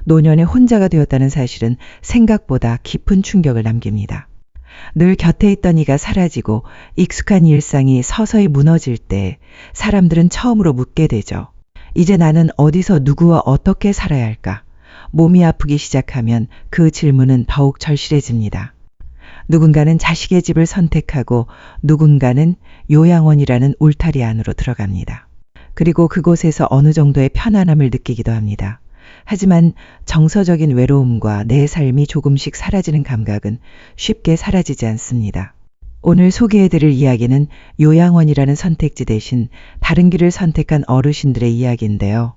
노년에 혼자가 되었다는 사실은 생각보다 깊은 충격을 남깁니다. 늘 곁에 있던 이가 사라지고 익숙한 일상이 서서히 무너질 때 사람들은 처음으로 묻게 되죠. 이제 나는 어디서 누구와 어떻게 살아야 할까? 몸이 아프기 시작하면 그 질문은 더욱 절실해집니다. 누군가는 자식의 집을 선택하고 누군가는 요양원이라는 울타리 안으로 들어갑니다. 그리고 그곳에서 어느 정도의 편안함을 느끼기도 합니다. 하지만 정서적인 외로움과 내 삶이 조금씩 사라지는 감각은 쉽게 사라지지 않습니다. 오늘 소개해드릴 이야기는 요양원이라는 선택지 대신 다른 길을 선택한 어르신들의 이야기인데요.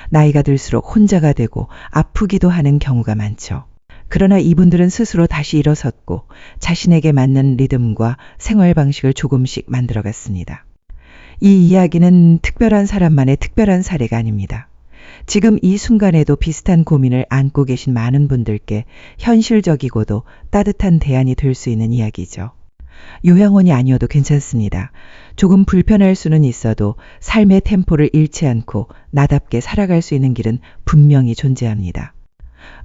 나이가 들수록 혼자가 되고 아프기도 하는 경우가 많죠. 그러나 이분들은 스스로 다시 일어섰고 자신에게 맞는 리듬과 생활 방식을 조금씩 만들어갔습니다. 이 이야기는 특별한 사람만의 특별한 사례가 아닙니다. 지금 이 순간에도 비슷한 고민을 안고 계신 많은 분들께 현실적이고도 따뜻한 대안이 될 수 있는 이야기죠. 요양원이 아니어도 괜찮습니다. 조금 불편할 수는 있어도 삶의 템포를 잃지 않고 나답게 살아갈 수 있는 길은 분명히 존재합니다.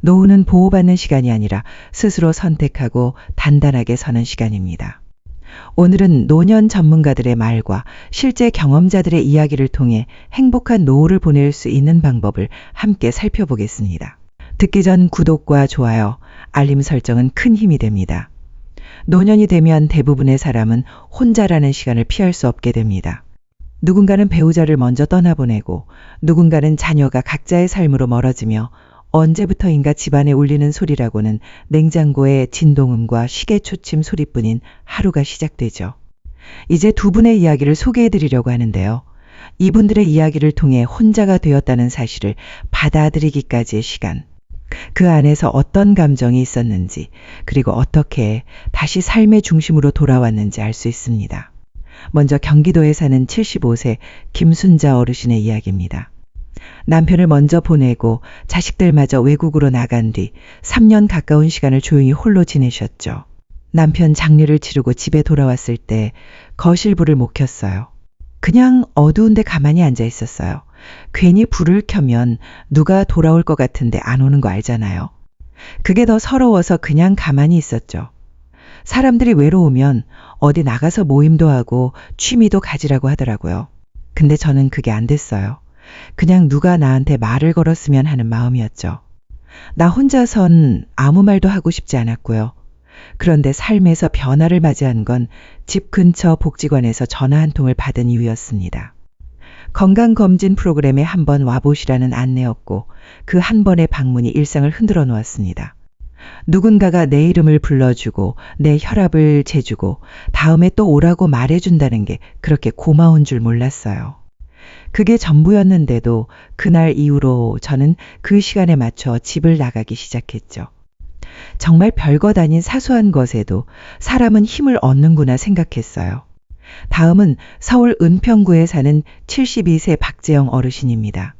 노후는 보호받는 시간이 아니라 스스로 선택하고 단단하게 서는 시간입니다. 오늘은 노년 전문가들의 말과 실제 경험자들의 이야기를 통해 행복한 노후를 보낼 수 있는 방법을 함께 살펴보겠습니다. 듣기 전 구독과 좋아요, 알림 설정은 큰 힘이 됩니다. 노년이 되면 대부분의 사람은 혼자라는 시간을 피할 수 없게 됩니다. 누군가는 배우자를 먼저 떠나보내고 누군가는 자녀가 각자의 삶으로 멀어지며 언제부터인가 집안에 울리는 소리라고는 냉장고의 진동음과 시계 초침 소리뿐인 하루가 시작되죠. 이제 두 분의 이야기를 소개해드리려고 하는데요. 이분들의 이야기를 통해 혼자가 되었다는 사실을 받아들이기까지의 시간, 그 안에서 어떤 감정이 있었는지, 그리고 어떻게 다시 삶의 중심으로 돌아왔는지 알 수 있습니다. 먼저 경기도에 사는 75세 김순자 어르신의 이야기입니다. 남편을 먼저 보내고 자식들마저 외국으로 나간 뒤 3년 가까운 시간을 조용히 홀로 지내셨죠. 남편 장례를 치르고 집에 돌아왔을 때 거실 불을 못 켰어요. 그냥 어두운데 가만히 앉아 있었어요. 괜히 불을 켜면 누가 돌아올 것 같은데 안 오는 거 알잖아요. 그게 더 서러워서 그냥 가만히 있었죠. 사람들이 외로우면 어디 나가서 모임도 하고 취미도 가지라고 하더라고요. 근데 저는 그게 안 됐어요. 그냥 누가 나한테 말을 걸었으면 하는 마음이었죠. 나 혼자선 아무 말도 하고 싶지 않았고요. 그런데 삶에서 변화를 맞이한 건 집 근처 복지관에서 전화 한 통을 받은 이유였습니다. 건강검진 프로그램에 한번 와보시라는 안내였고 그 한 번의 방문이 일상을 흔들어 놓았습니다. 누군가가 내 이름을 불러주고 내 혈압을 재주고 다음에 또 오라고 말해준다는 게 그렇게 고마운 줄 몰랐어요. 그게 전부였는데도 그날 이후로 저는 그 시간에 맞춰 집을 나가기 시작했죠. 정말 별것 아닌 사소한 것에도 사람은 힘을 얻는구나 생각했어요. 다음은 서울 은평구에 사는 72세 박재영 어르신입니다.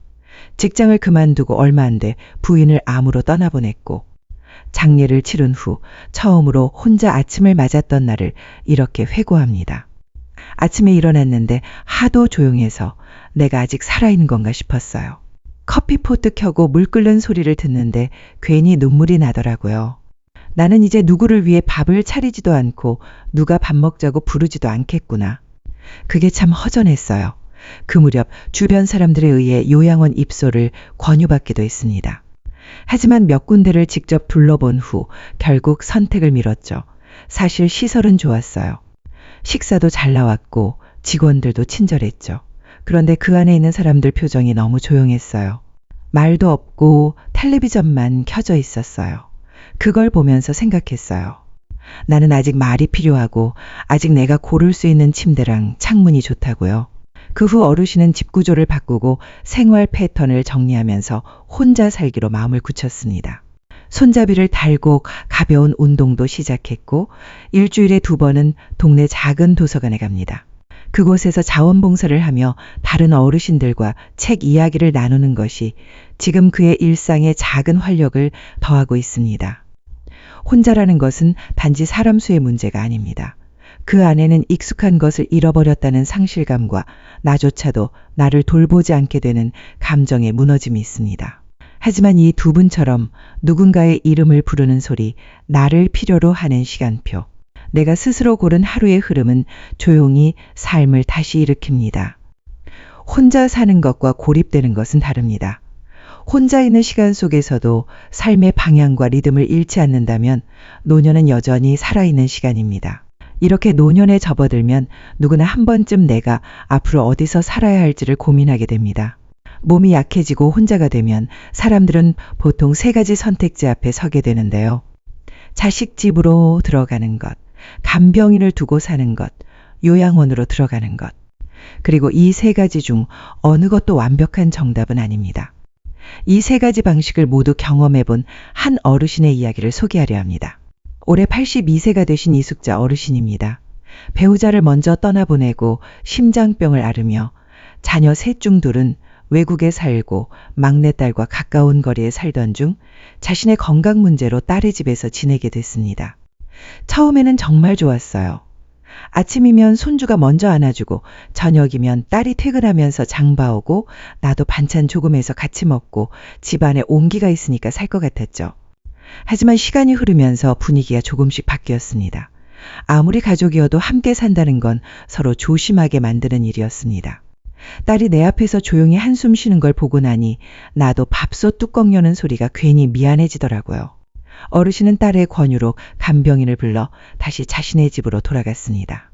직장을 그만두고 얼마 안 돼 부인을 암으로 떠나보냈고 장례를 치른 후 처음으로 혼자 아침을 맞았던 날을 이렇게 회고합니다. 아침에 일어났는데 하도 조용해서 내가 아직 살아있는 건가 싶었어요. 커피포트 켜고 물 끓는 소리를 듣는데 괜히 눈물이 나더라고요. 나는 이제 누구를 위해 밥을 차리지도 않고 누가 밥 먹자고 부르지도 않겠구나. 그게 참 허전했어요. 그 무렵 주변 사람들에 의해 요양원 입소를 권유받기도 했습니다. 하지만 몇 군데를 직접 둘러본 후 결국 선택을 미뤘죠. 사실 시설은 좋았어요. 식사도 잘 나왔고 직원들도 친절했죠. 그런데 그 안에 있는 사람들 표정이 너무 조용했어요. 말도 없고 텔레비전만 켜져 있었어요. 그걸 보면서 생각했어요. 나는 아직 말이 필요하고 아직 내가 고를 수 있는 침대랑 창문이 좋다고요. 그 후 어르신은 집 구조를 바꾸고 생활 패턴을 정리하면서 혼자 살기로 마음을 굳혔습니다. 손잡이를 달고 가벼운 운동도 시작했고 일주일에 2번은 동네 작은 도서관에 갑니다. 그곳에서 자원봉사를 하며 다른 어르신들과 책 이야기를 나누는 것이 지금 그의 일상에 작은 활력을 더하고 있습니다. 혼자라는 것은 단지 사람 수의 문제가 아닙니다. 그 안에는 익숙한 것을 잃어버렸다는 상실감과 나조차도 나를 돌보지 않게 되는 감정의 무너짐이 있습니다. 하지만 이 두 분처럼 누군가의 이름을 부르는 소리, 나를 필요로 하는 시간표, 내가 스스로 고른 하루의 흐름은 조용히 삶을 다시 일으킵니다. 혼자 사는 것과 고립되는 것은 다릅니다. 혼자 있는 시간 속에서도 삶의 방향과 리듬을 잃지 않는다면 노년은 여전히 살아있는 시간입니다. 이렇게 노년에 접어들면 누구나 한 번쯤 내가 앞으로 어디서 살아야 할지를 고민하게 됩니다. 몸이 약해지고 혼자가 되면 사람들은 보통 세 가지 선택지 앞에 서게 되는데요. 자식 집으로 들어가는 것, 간병인을 두고 사는 것, 요양원으로 들어가는 것. 그리고 이 세 가지 중 어느 것도 완벽한 정답은 아닙니다. 이 세 가지 방식을 모두 경험해본 한 어르신의 이야기를 소개하려 합니다. 올해 82세가 되신 이숙자 어르신입니다. 배우자를 먼저 떠나보내고 심장병을 앓으며 자녀 셋 중 둘은 외국에 살고 막내딸과 가까운 거리에 살던 중 자신의 건강 문제로 딸의 집에서 지내게 됐습니다. 처음에는 정말 좋았어요. 아침이면 손주가 먼저 안아주고 저녁이면 딸이 퇴근하면서 장 봐오고 나도 반찬 조금 해서 같이 먹고 집안에 온기가 있으니까 살 것 같았죠. 하지만 시간이 흐르면서 분위기가 조금씩 바뀌었습니다. 아무리 가족이어도 함께 산다는 건 서로 조심하게 만드는 일이었습니다. 딸이 내 앞에서 조용히 한숨 쉬는 걸 보고 나니 나도 밥솥 뚜껑 여는 소리가 괜히 미안해지더라고요. 어르신은 딸의 권유로 간병인을 불러 다시 자신의 집으로 돌아갔습니다.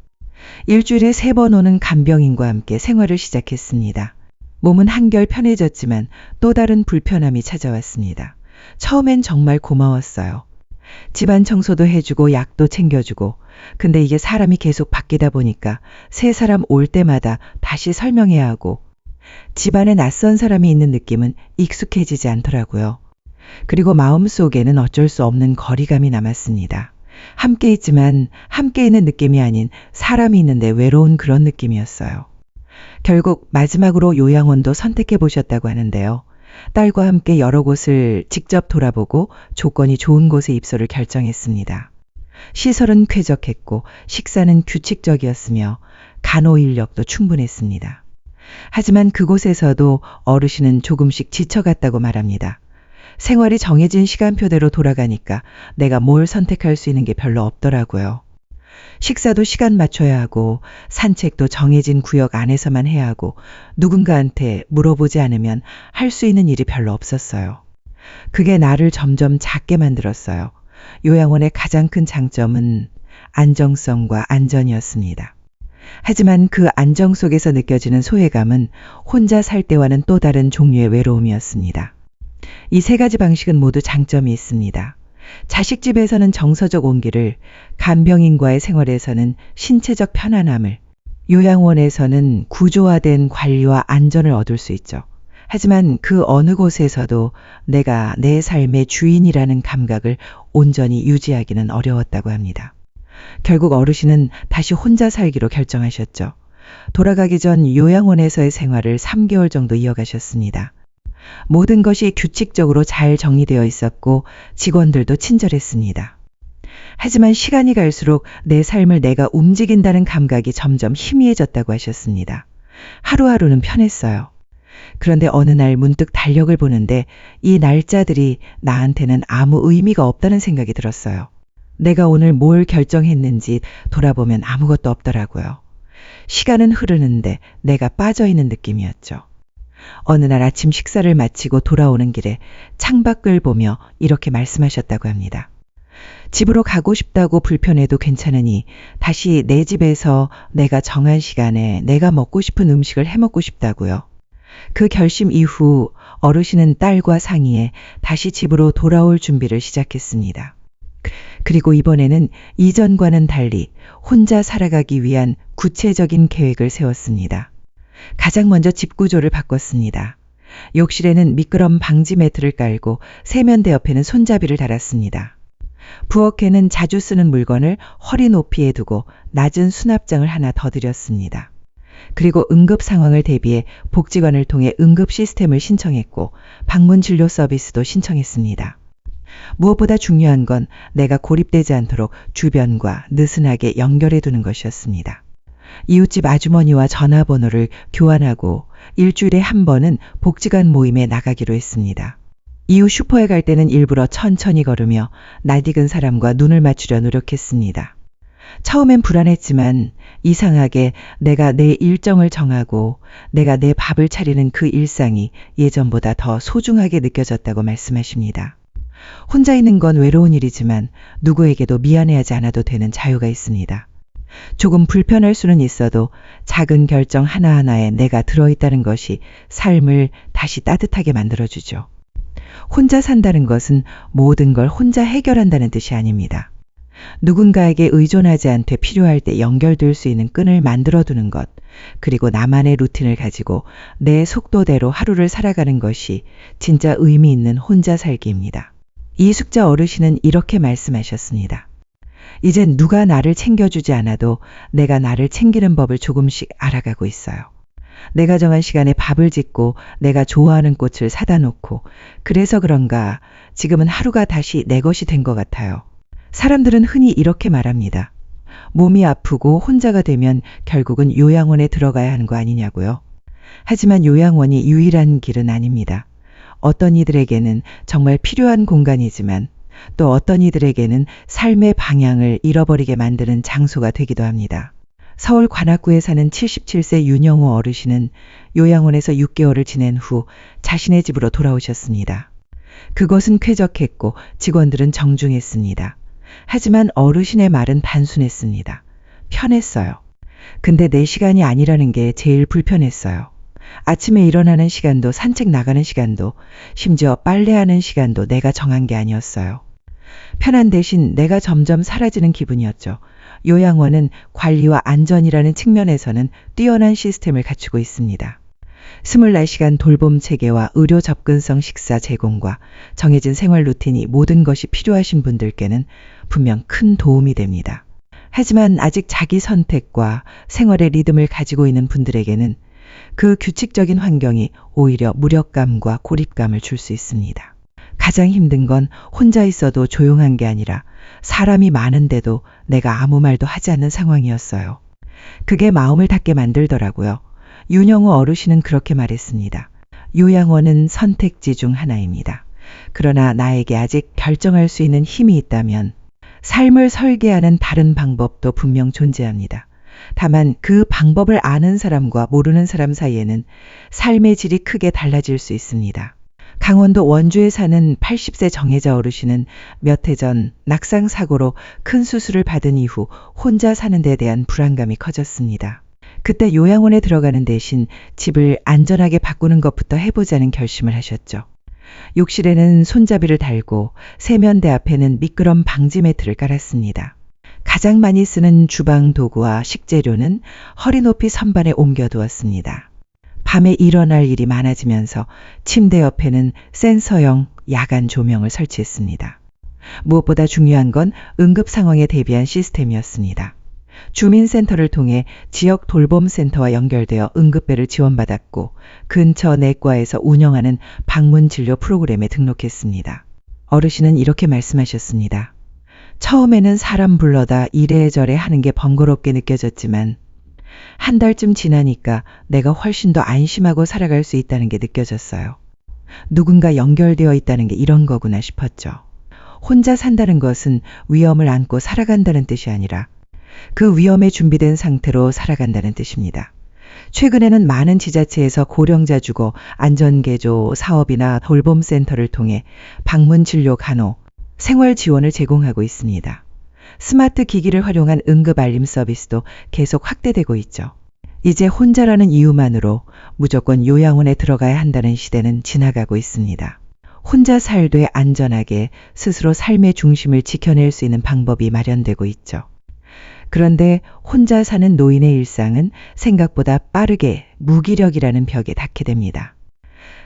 일주일에 3번 오는 간병인과 함께 생활을 시작했습니다. 몸은 한결 편해졌지만 또 다른 불편함이 찾아왔습니다. 처음엔 정말 고마웠어요. 집안 청소도 해주고 약도 챙겨주고, 근데 이게 사람이 계속 바뀌다 보니까 새 사람 올 때마다 다시 설명해야 하고 집안에 낯선 사람이 있는 느낌은 익숙해지지 않더라고요. 그리고 마음속에는 어쩔 수 없는 거리감이 남았습니다. 함께 있지만 함께 있는 느낌이 아닌 사람이 있는데 외로운 그런 느낌이었어요. 결국 마지막으로 요양원도 선택해 보셨다고 하는데요. 딸과 함께 여러 곳을 직접 돌아보고 조건이 좋은 곳에 입소를 결정했습니다. 시설은 쾌적했고 식사는 규칙적이었으며 간호 인력도 충분했습니다. 하지만 그곳에서도 어르신은 조금씩 지쳐갔다고 말합니다. 생활이 정해진 시간표대로 돌아가니까 내가 뭘 선택할 수 있는 게 별로 없더라고요. 식사도 시간 맞춰야 하고 산책도 정해진 구역 안에서만 해야 하고 누군가한테 물어보지 않으면 할 수 있는 일이 별로 없었어요. 그게 나를 점점 작게 만들었어요. 요양원의 가장 큰 장점은 안정성과 안전이었습니다. 하지만 그 안정 속에서 느껴지는 소외감은 혼자 살 때와는 또 다른 종류의 외로움이었습니다. 이 세 가지 방식은 모두 장점이 있습니다. 자식 집에서는 정서적 온기를, 간병인과의 생활에서는 신체적 편안함을, 요양원에서는 구조화된 관리와 안전을 얻을 수 있죠. 하지만 그 어느 곳에서도 내가 내 삶의 주인이라는 감각을 온전히 유지하기는 어려웠다고 합니다. 결국 어르신은 다시 혼자 살기로 결정하셨죠. 돌아가기 전 요양원에서의 생활을 3개월 정도 이어가셨습니다. 모든 것이 규칙적으로 잘 정리되어 있었고 직원들도 친절했습니다. 하지만 시간이 갈수록 내 삶을 내가 움직인다는 감각이 점점 희미해졌다고 하셨습니다. 하루하루는 편했어요. 그런데 어느 날 문득 달력을 보는데 이 날짜들이 나한테는 아무 의미가 없다는 생각이 들었어요. 내가 오늘 뭘 결정했는지 돌아보면 아무것도 없더라고요. 시간은 흐르는데 내가 빠져있는 느낌이었죠. 어느 날 아침 식사를 마치고 돌아오는 길에 창밖을 보며 이렇게 말씀하셨다고 합니다. 집으로 가고 싶다고 불편해도 괜찮으니 다시 내 집에서 내가 정한 시간에 내가 먹고 싶은 음식을 해먹고 싶다고요. 그 결심 이후 어르신은 딸과 상의해 다시 집으로 돌아올 준비를 시작했습니다. 그리고 이번에는 이전과는 달리 혼자 살아가기 위한 구체적인 계획을 세웠습니다. 가장 먼저 집 구조를 바꿨습니다. 욕실에는 미끄럼 방지 매트를 깔고 세면대 옆에는 손잡이를 달았습니다. 부엌에는 자주 쓰는 물건을 허리 높이에 두고 낮은 수납장을 하나 더 들였습니다. 그리고 응급 상황을 대비해 복지관을 통해 응급 시스템을 신청했고 방문 진료 서비스도 신청했습니다. 무엇보다 중요한 건 내가 고립되지 않도록 주변과 느슨하게 연결해 두는 것이었습니다. 이웃집 아주머니와 전화번호를 교환하고 일주일에 한 번은 복지관 모임에 나가기로 했습니다. 이후 슈퍼에 갈 때는 일부러 천천히 걸으며 낯익은 사람과 눈을 맞추려 노력했습니다. 처음엔 불안했지만 이상하게 내가 내 일정을 정하고 내가 내 밥을 차리는 그 일상이 예전보다 더 소중하게 느껴졌다고 말씀하십니다. 혼자 있는 건 외로운 일이지만 누구에게도 미안해하지 않아도 되는 자유가 있습니다. 조금 불편할 수는 있어도 작은 결정 하나하나에 내가 들어있다는 것이 삶을 다시 따뜻하게 만들어주죠. 혼자 산다는 것은 모든 걸 혼자 해결한다는 뜻이 아닙니다. 누군가에게 의존하지 않되 필요할 때 연결될 수 있는 끈을 만들어두는 것, 그리고 나만의 루틴을 가지고 내 속도대로 하루를 살아가는 것이 진짜 의미 있는 혼자 살기입니다. 이숙자 어르신은 이렇게 말씀하셨습니다. 이젠 누가 나를 챙겨주지 않아도 내가 나를 챙기는 법을 조금씩 알아가고 있어요. 내가 정한 시간에 밥을 짓고 내가 좋아하는 꽃을 사다 놓고 그래서 그런가 지금은 하루가 다시 내 것이 된 것 같아요. 사람들은 흔히 이렇게 말합니다. 몸이 아프고 혼자가 되면 결국은 요양원에 들어가야 하는 거 아니냐고요. 하지만 요양원이 유일한 길은 아닙니다. 어떤 이들에게는 정말 필요한 공간이지만 또 어떤 이들에게는 삶의 방향을 잃어버리게 만드는 장소가 되기도 합니다. 서울 관악구에 사는 77세 윤영호 어르신은 요양원에서 6개월을 지낸 후 자신의 집으로 돌아오셨습니다. 그것은 쾌적했고 직원들은 정중했습니다. 하지만 어르신의 말은 단순했습니다. 편했어요. 근데 내 시간이 아니라는 게 제일 불편했어요. 아침에 일어나는 시간도 산책 나가는 시간도 심지어 빨래하는 시간도 내가 정한 게 아니었어요. 편한 대신 내가 점점 사라지는 기분이었죠. 요양원은 관리와 안전이라는 측면에서는 뛰어난 시스템을 갖추고 있습니다. 24시간 돌봄 체계와 의료 접근성 식사 제공과 정해진 생활 루틴이 모든 것이 필요하신 분들께는 분명 큰 도움이 됩니다. 하지만 아직 자기 선택과 생활의 리듬을 가지고 있는 분들에게는 그 규칙적인 환경이 오히려 무력감과 고립감을 줄 수 있습니다. 가장 힘든 건 혼자 있어도 조용한 게 아니라 사람이 많은데도 내가 아무 말도 하지 않는 상황이었어요. 그게 마음을 닫게 만들더라고요. 윤영호 어르신은 그렇게 말했습니다. 요양원은 선택지 중 하나입니다. 그러나 나에게 아직 결정할 수 있는 힘이 있다면 삶을 설계하는 다른 방법도 분명 존재합니다. 다만 그 방법을 아는 사람과 모르는 사람 사이에는 삶의 질이 크게 달라질 수 있습니다. 강원도 원주에 사는 80세 정혜자 어르신은 몇 해 전 낙상 사고로 큰 수술을 받은 이후 혼자 사는 데 대한 불안감이 커졌습니다. 그때 요양원에 들어가는 대신 집을 안전하게 바꾸는 것부터 해보자는 결심을 하셨죠. 욕실에는 손잡이를 달고 세면대 앞에는 미끄럼 방지 매트를 깔았습니다. 가장 많이 쓰는 주방 도구와 식재료는 허리 높이 선반에 옮겨두었습니다. 밤에 일어날 일이 많아지면서 침대 옆에는 센서형 야간 조명을 설치했습니다. 무엇보다 중요한 건 응급 상황에 대비한 시스템이었습니다. 주민센터를 통해 지역 돌봄센터와 연결되어 응급배를 지원받았고 근처 내과에서 운영하는 방문 진료 프로그램에 등록했습니다. 어르신은 이렇게 말씀하셨습니다. 처음에는 사람 불러다 이래저래 하는 게 번거롭게 느껴졌지만 한 달쯤 지나니까 내가 훨씬 더 안심하고 살아갈 수 있다는 게 느껴졌어요. 누군가 연결되어 있다는 게 이런 거구나 싶었죠. 혼자 산다는 것은 위험을 안고 살아간다는 뜻이 아니라 그 위험에 준비된 상태로 살아간다는 뜻입니다. 최근에는 많은 지자체에서 고령자 주거 안전개조 사업이나 돌봄센터를 통해 방문 진료 간호, 생활 지원을 제공하고 있습니다. 스마트 기기를 활용한 응급 알림 서비스도 계속 확대되고 있죠. 이제 혼자라는 이유만으로 무조건 요양원에 들어가야 한다는 시대는 지나가고 있습니다. 혼자 살되 안전하게 스스로 삶의 중심을 지켜낼 수 있는 방법이 마련되고 있죠. 그런데 혼자 사는 노인의 일상은 생각보다 빠르게 무기력이라는 벽에 닿게 됩니다.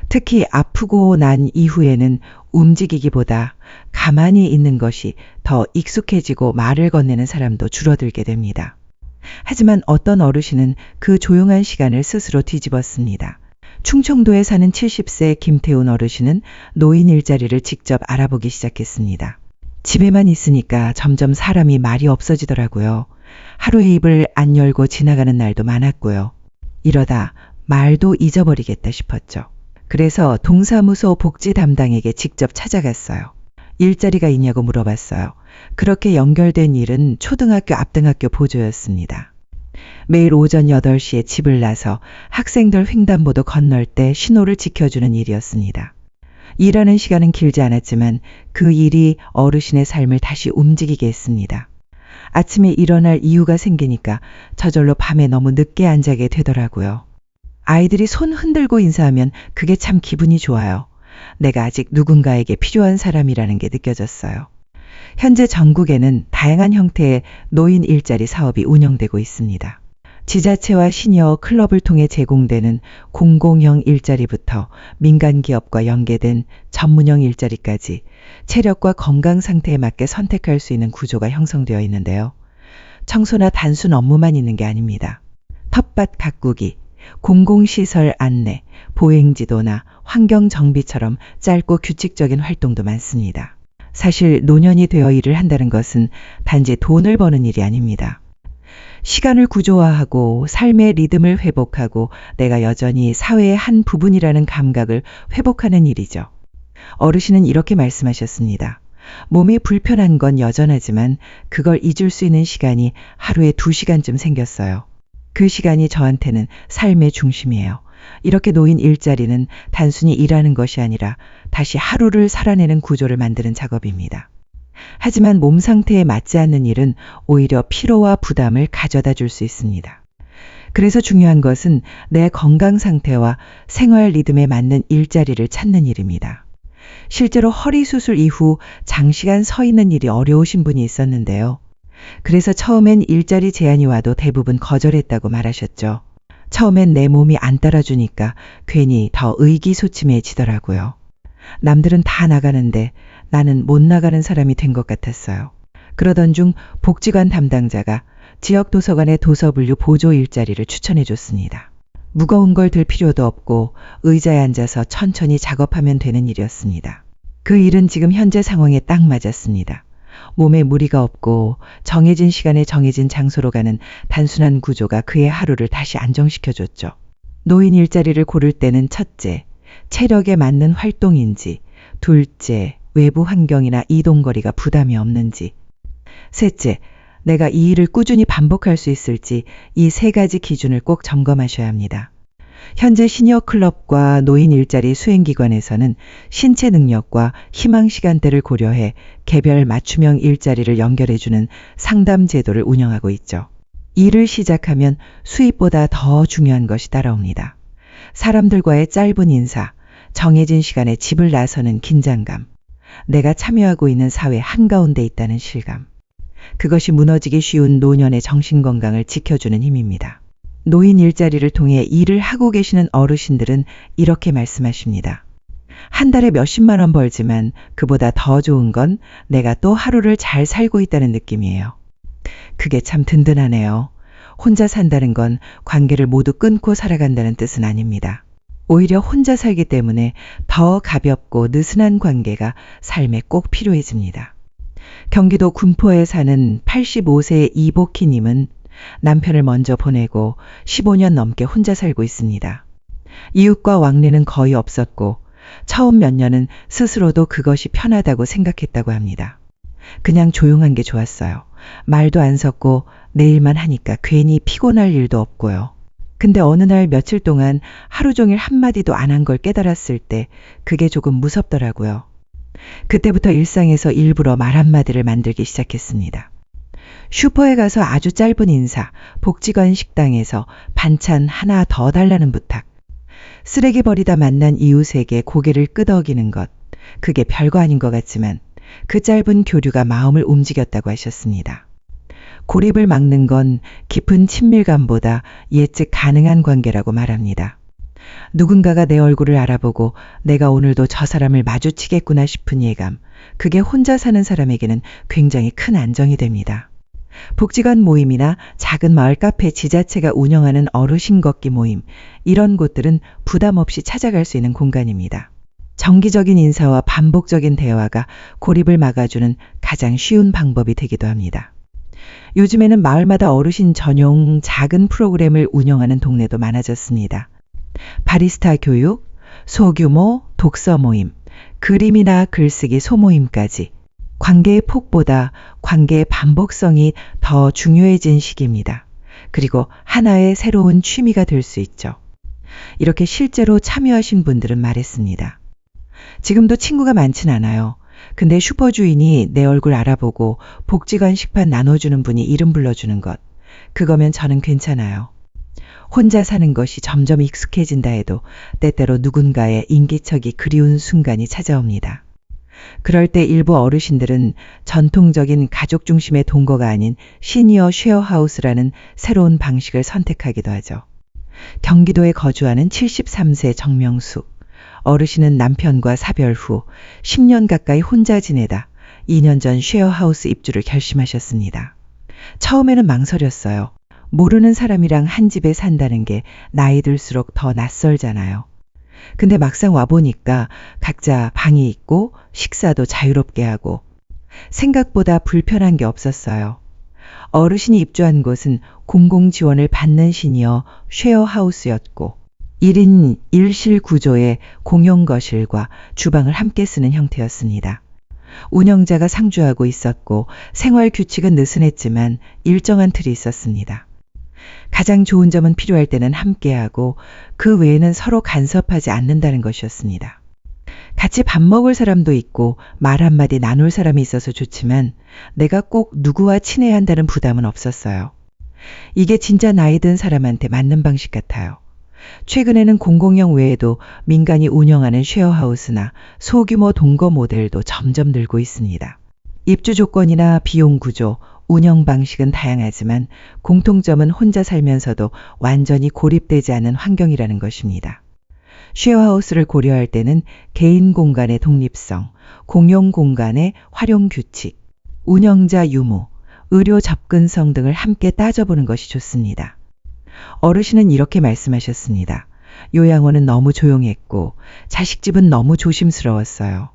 특히 아프고 난 이후에는 움직이기보다 가만히 있는 것이 더 익숙해지고 말을 건네는 사람도 줄어들게 됩니다. 하지만 어떤 어르신은 그 조용한 시간을 스스로 뒤집었습니다. 충청도에 사는 70세 김태훈 어르신은 노인 일자리를 직접 알아보기 시작했습니다. 집에만 있으니까 점점 사람이 말이 없어지더라고요. 하루에 입을 안 열고 지나가는 날도 많았고요. 이러다 말도 잊어버리겠다 싶었죠. 그래서 동사무소 복지 담당에게 직접 찾아갔어요. 일자리가 있냐고 물어봤어요. 그렇게 연결된 일은 초등학교 앞등학교 보조였습니다. 매일 오전 8시에 집을 나서 학생들 횡단보도 건널 때 신호를 지켜주는 일이었습니다. 일하는 시간은 길지 않았지만 그 일이 어르신의 삶을 다시 움직이게 했습니다. 아침에 일어날 이유가 생기니까 저절로 밤에 너무 늦게 안 자게 되더라고요. 아이들이 손 흔들고 인사하면 그게 참 기분이 좋아요. 내가 아직 누군가에게 필요한 사람이라는 게 느껴졌어요. 현재 전국에는 다양한 형태의 노인 일자리 사업이 운영되고 있습니다. 지자체와 시니어 클럽을 통해 제공되는 공공형 일자리부터 민간 기업과 연계된 전문형 일자리까지 체력과 건강 상태에 맞게 선택할 수 있는 구조가 형성되어 있는데요. 청소나 단순 업무만 있는 게 아닙니다. 텃밭 가꾸기, 공공시설 안내, 보행지도나 환경정비처럼 짧고 규칙적인 활동도 많습니다. 사실 노년이 되어 일을 한다는 것은 단지 돈을 버는 일이 아닙니다. 시간을 구조화하고 삶의 리듬을 회복하고 내가 여전히 사회의 한 부분이라는 감각을 회복하는 일이죠. 어르신은 이렇게 말씀하셨습니다. 몸이 불편한 건 여전하지만 그걸 잊을 수 있는 시간이 하루에 2시간쯤 생겼어요. 그 시간이 저한테는 삶의 중심이에요. 이렇게 놓인 일자리는 단순히 일하는 것이 아니라 다시 하루를 살아내는 구조를 만드는 작업입니다. 하지만 몸 상태에 맞지 않는 일은 오히려 피로와 부담을 가져다 줄 수 있습니다. 그래서 중요한 것은 내 건강 상태와 생활 리듬에 맞는 일자리를 찾는 일입니다. 실제로 허리 수술 이후 장시간 서 있는 일이 어려우신 분이 있었는데요. 그래서 처음엔 일자리 제안이 와도 대부분 거절했다고 말하셨죠. 처음엔 내 몸이 안 따라주니까 괜히 더 의기소침해지더라고요. 남들은 다 나가는데 나는 못 나가는 사람이 된 것 같았어요. 그러던 중 복지관 담당자가 지역 도서관의 도서분류 보조 일자리를 추천해 줬습니다. 무거운 걸 들 필요도 없고 의자에 앉아서 천천히 작업하면 되는 일이었습니다. 그 일은 지금 현재 상황에 딱 맞았습니다. 몸에 무리가 없고 정해진 시간에 정해진 장소로 가는 단순한 구조가 그의 하루를 다시 안정시켜줬죠. 노인 일자리를 고를 때는 첫째, 체력에 맞는 활동인지, 둘째, 외부 환경이나 이동거리가 부담이 없는지, 셋째, 내가 이 일을 꾸준히 반복할 수 있을지 이 3가지 기준을 꼭 점검하셔야 합니다. 현재 시니어 클럽과 노인 일자리 수행기관에서는 신체 능력과 희망 시간대를 고려해 개별 맞춤형 일자리를 연결해주는 상담 제도를 운영하고 있죠. 일을 시작하면 수입보다 더 중요한 것이 따라옵니다. 사람들과의 짧은 인사, 정해진 시간에 집을 나서는 긴장감, 내가 참여하고 있는 사회 한가운데 있다는 실감. 그것이 무너지기 쉬운 노년의 정신건강을 지켜주는 힘입니다. 노인 일자리를 통해 일을 하고 계시는 어르신들은 이렇게 말씀하십니다. 한 달에 몇십만 원 벌지만 그보다 더 좋은 건 내가 또 하루를 잘 살고 있다는 느낌이에요. 그게 참 든든하네요. 혼자 산다는 건 관계를 모두 끊고 살아간다는 뜻은 아닙니다. 오히려 혼자 살기 때문에 더 가볍고 느슨한 관계가 삶에 꼭 필요해집니다. 경기도 군포에 사는 85세 이복희님은 남편을 먼저 보내고 15년 넘게 혼자 살고 있습니다. 이웃과 왕래는 거의 없었고 처음 몇 년은 스스로도 그것이 편하다고 생각했다고 합니다. 그냥 조용한 게 좋았어요. 말도 안 섞고 내 일만 하니까 괜히 피곤할 일도 없고요. 근데 어느 날 며칠 동안 하루 종일 한마디도 안 한 걸 깨달았을 때 그게 조금 무섭더라고요. 그때부터 일상에서 일부러 말 한마디를 만들기 시작했습니다. 슈퍼에 가서 아주 짧은 인사, 복지관 식당에서 반찬 하나 더 달라는 부탁, 쓰레기 버리다 만난 이웃에게 고개를 끄덕이는 것, 그게 별거 아닌 것 같지만 그 짧은 교류가 마음을 움직였다고 하셨습니다. 고립을 막는 건 깊은 친밀감보다 예측 가능한 관계라고 말합니다. 누군가가 내 얼굴을 알아보고 내가 오늘도 저 사람을 마주치겠구나 싶은 예감, 그게 혼자 사는 사람에게는 굉장히 큰 안정이 됩니다. 복지관 모임이나 작은 마을 카페 지자체가 운영하는 어르신 걷기 모임, 이런 곳들은 부담 없이 찾아갈 수 있는 공간입니다. 정기적인 인사와 반복적인 대화가 고립을 막아주는 가장 쉬운 방법이 되기도 합니다. 요즘에는 마을마다 어르신 전용 작은 프로그램을 운영하는 동네도 많아졌습니다. 바리스타 교육, 소규모 독서 모임, 그림이나 글쓰기 소모임까지 관계의 폭보다 관계의 반복성이 더 중요해진 시기입니다. 그리고 하나의 새로운 취미가 될 수 있죠. 이렇게 실제로 참여하신 분들은 말했습니다. 지금도 친구가 많진 않아요. 근데 슈퍼주인이 내 얼굴 알아보고 복지관 식판 나눠주는 분이 이름 불러주는 것. 그거면 저는 괜찮아요. 혼자 사는 것이 점점 익숙해진다 해도 때때로 누군가의 인기척이 그리운 순간이 찾아옵니다. 그럴 때 일부 어르신들은 전통적인 가족 중심의 동거가 아닌 시니어 쉐어하우스라는 새로운 방식을 선택하기도 하죠. 경기도에 거주하는 73세 정명수. 어르신은 남편과 사별 후 10년 가까이 혼자 지내다 2년 전 쉐어하우스 입주를 결심하셨습니다. 처음에는 망설였어요. 모르는 사람이랑 한 집에 산다는 게 나이 들수록 더 낯설잖아요. 근데 막상 와보니까 각자 방이 있고 식사도 자유롭게 하고 생각보다 불편한 게 없었어요. 어르신이 입주한 곳은 공공지원을 받는 시니어 쉐어하우스였고 1인 1실 구조의 공용거실과 주방을 함께 쓰는 형태였습니다. 운영자가 상주하고 있었고 생활 규칙은 느슨했지만 일정한 틀이 있었습니다. 가장 좋은 점은 필요할 때는 함께하고 그 외에는 서로 간섭하지 않는다는 것이었습니다. 같이 밥 먹을 사람도 있고 말 한마디 나눌 사람이 있어서 좋지만 내가 꼭 누구와 친해야 한다는 부담은 없었어요. 이게 진짜 나이 든 사람한테 맞는 방식 같아요. 최근에는 공공형 외에도 민간이 운영하는 쉐어하우스나 소규모 동거 모델도 점점 늘고 있습니다. 입주 조건이나 비용 구조, 운영 방식은 다양하지만 공통점은 혼자 살면서도 완전히 고립되지 않은 환경이라는 것입니다. 쉐어하우스를 고려할 때는 개인 공간의 독립성, 공용 공간의 활용 규칙, 운영자 유무, 의료 접근성 등을 함께 따져보는 것이 좋습니다. 어르신은 이렇게 말씀하셨습니다. 요양원은 너무 조용했고 자식 집은 너무 조심스러웠어요.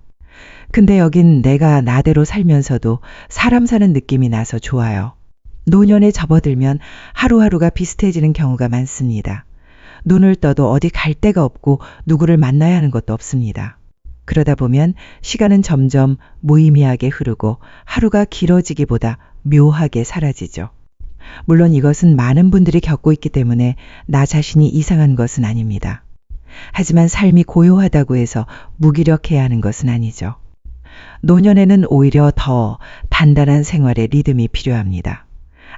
근데 여긴 내가 나대로 살면서도 사람 사는 느낌이 나서 좋아요. 노년에 접어들면 하루하루가 비슷해지는 경우가 많습니다. 눈을 떠도 어디 갈 데가 없고 누구를 만나야 하는 것도 없습니다. 그러다 보면 시간은 점점 무의미하게 흐르고 하루가 길어지기보다 묘하게 사라지죠. 물론 이것은 많은 분들이 겪고 있기 때문에 나 자신이 이상한 것은 아닙니다. 하지만 삶이 고요하다고 해서 무기력해야 하는 것은 아니죠. 노년에는 오히려 더 단단한 생활의 리듬이 필요합니다.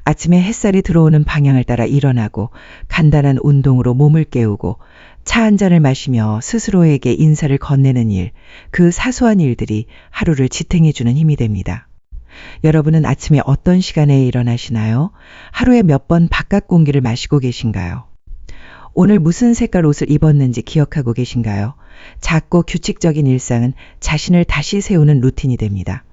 아침에 햇살이 들어오는 방향을 따라 일어나고 간단한 운동으로 몸을 깨우고 차 한 잔을 마시며 스스로에게 인사를 건네는 일, 그 사소한 일들이 하루를 지탱해주는 힘이 됩니다. 여러분은 아침에 어떤 시간에 일어나시나요? 하루에 몇 번 바깥 공기를 마시고 계신가요? 오늘 무슨 색깔 옷을 입었는지 기억하고 계신가요? 작고 규칙적인 일상은 자신을 다시 세우는 루틴이 됩니다.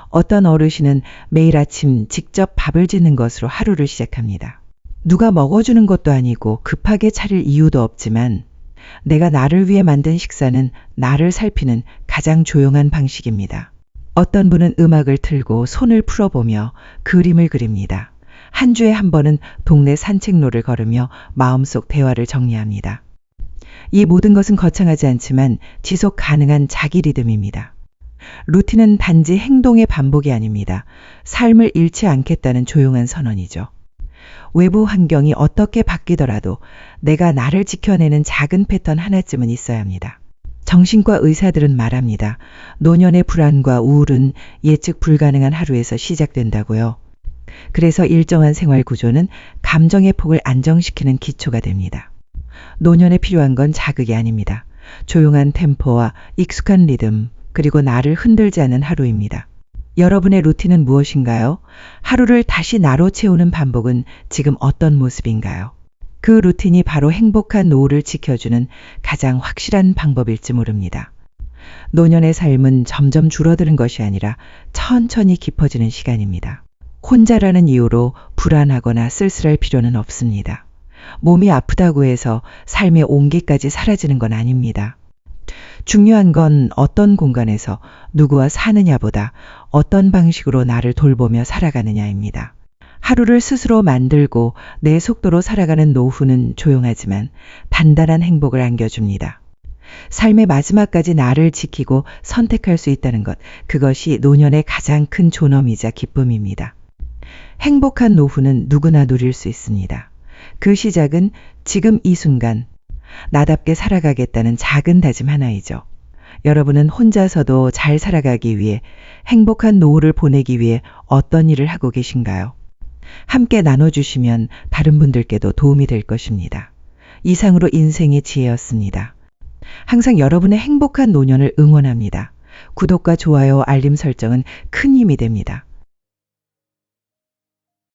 어떤 어르신은 매일 아침 직접 밥을 짓는 것으로 하루를 시작합니다. 누가 먹어주는 것도 아니고 급하게 차릴 이유도 없지만 내가 나를 위해 만든 식사는 나를 살피는 가장 조용한 방식입니다. 어떤 분은 음악을 틀고 손을 풀어보며 그림을 그립니다. 한 주에 한 번은 동네 산책로를 걸으며 마음속 대화를 정리합니다. 이 모든 것은 거창하지 않지만 지속 가능한 자기 리듬입니다. 루틴은 단지 행동의 반복이 아닙니다. 삶을 잃지 않겠다는 조용한 선언이죠. 외부 환경이 어떻게 바뀌더라도 내가 나를 지켜내는 작은 패턴 하나쯤은 있어야 합니다. 정신과 의사들은 말합니다. 노년의 불안과 우울은 예측 불가능한 하루에서 시작된다고요. 그래서 일정한 생활 구조는 감정의 폭을 안정시키는 기초가 됩니다. 노년에 필요한 건 자극이 아닙니다. 조용한 템포와 익숙한 리듬, 그리고 나를 흔들지 않는 하루입니다. 여러분의 루틴은 무엇인가요? 하루를 다시 나로 채우는 반복은 지금 어떤 모습인가요? 그 루틴이 바로 행복한 노후를 지켜주는 가장 확실한 방법일지 모릅니다. 노년의 삶은 점점 줄어드는 것이 아니라 천천히 깊어지는 시간입니다. 혼자라는 이유로 불안하거나 쓸쓸할 필요는 없습니다. 몸이 아프다고 해서 삶의 온기까지 사라지는 건 아닙니다. 중요한 건 어떤 공간에서 누구와 사느냐보다 어떤 방식으로 나를 돌보며 살아가느냐입니다. 하루를 스스로 만들고 내 속도로 살아가는 노후는 조용하지만 단단한 행복을 안겨줍니다. 삶의 마지막까지 나를 지키고 선택할 수 있다는 것, 그것이 노년의 가장 큰 존엄이자 기쁨입니다. 행복한 노후는 누구나 누릴 수 있습니다. 그 시작은 지금 이 순간 나답게 살아가겠다는 작은 다짐 하나이죠. 여러분은 혼자서도 잘 살아가기 위해, 행복한 노후를 보내기 위해 어떤 일을 하고 계신가요? 함께 나눠주시면 다른 분들께도 도움이 될 것입니다. 이상으로 인생의 지혜였습니다. 항상 여러분의 행복한 노년을 응원합니다. 구독과 좋아요, 알림 설정은 큰 힘이 됩니다.